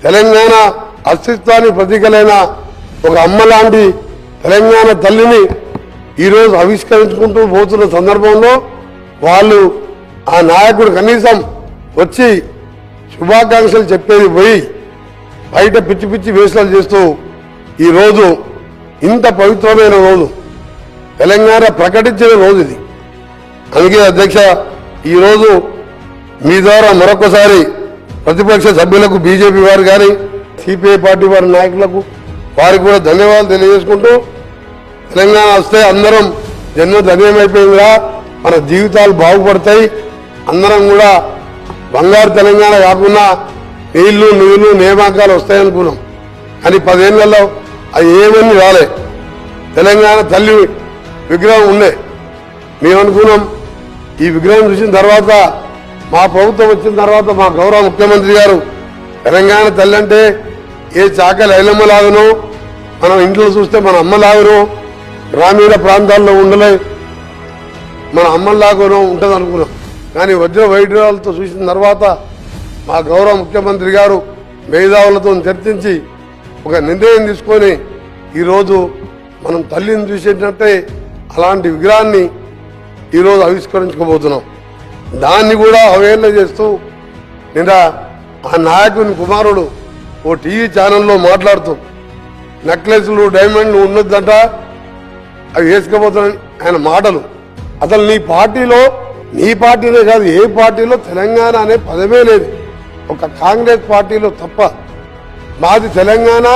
తెలంగాణ అస్తిత్వానికి ప్రతీకలైన ఒక అమ్మ లాంటి తెలంగాణ తల్లిని ఈరోజు ఆవిష్కరించుకుంటూ పోతున్న సందర్భంలో వాళ్ళు ఆ నాయకుడు కనీసం వచ్చి శుభాకాంక్షలు చెప్పేది పోయి బయట పిచ్చి పిచ్చి వేషాలు చేస్తూ ఈరోజు ఇంత పవిత్రమైన రోజు తెలంగాణ ప్రకటించిన రోజు ఇది. అందుకే అధ్యక్ష, ఈరోజు మీ ద్వారా మరొకసారి ప్రతిపక్ష సభ్యులకు, బీజేపీ వారు కానీ సిపిఐ పార్టీ వారి నాయకులకు వారికి కూడా ధన్యవాదాలు తెలియజేసుకుంటూ, తెలంగాణ వస్తే అందరం జన్మ ధన్యమైపోయిందిరా, మన జీవితాలు బాగుపడతాయి, అందరం కూడా బంగారు తెలంగాణ కాకుండా నీళ్లు నిధులు నియామకాలు వస్తాయనుకున్నాం. కానీ 10 ఏళ్లలో అది ఏమని రాలే. తెలంగాణ తల్లి విగ్రహం ఉండే, మేమనుకున్నాం ఈ విగ్రహం చూసిన తర్వాత, మా ప్రభుత్వం వచ్చిన తర్వాత మా గౌరవ ముఖ్యమంత్రి గారు తెలంగాణ తల్లి అంటే ఏ చాకలి ఐలమ్మలాగనో, మనం ఇంట్లో చూస్తే మన అమ్మలాగనో, గ్రామీణ ప్రాంతాల్లో ఉండలే మన అమ్మలాగనో ఉంటుంది అనుకున్నాం. కానీ వజ్ర వైద్యులతో చూసిన తర్వాత మా గౌరవ ముఖ్యమంత్రి గారు మేధావులతో చర్చించి ఒక నిర్ణయం తీసుకొని ఈరోజు మనం తల్లిని చూసేటట్టే అలాంటి విగ్రహాన్ని ఈరోజు ఆవిష్కరించుకోబోతున్నాం. దాన్ని కూడా అవేళ చేస్తూ నిన్న ఆ నాయకుని కుమారుడు ఓ టీవీ ఛానల్లో మాట్లాడుతూ నెక్లెస్లు డైమండ్లు ఉండొద్దంట, అవి వేసుకోబోతున్నాయి ఆయన మాటలు. అసలు నీ పార్టీనే కాదు, ఏ పార్టీలో తెలంగాణ అనే పదమే లేదు, ఒక కాంగ్రెస్ పార్టీలో తప్ప. మాది తెలంగాణ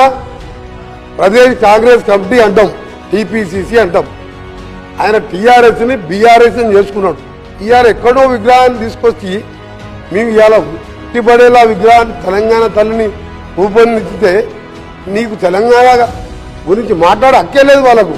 ప్రదేశ్ కాంగ్రెస్ కమిటీ అంటాం, టీపీసీసీ అంటాం. ఆయన టీఆర్ఎస్ని బీఆర్ఎస్ అని చేసుకున్నాడు. టీఆర్ ఎక్కడో విగ్రహాన్ని తీసుకొచ్చి మేము ఇలా ఉట్టిపడేలా విగ్రహాన్ని తెలంగాణ తల్లిని రూపొందించితే నీకు తెలంగాణ గురించి మాట్లాడే హక్కే లేదు వాళ్ళకు.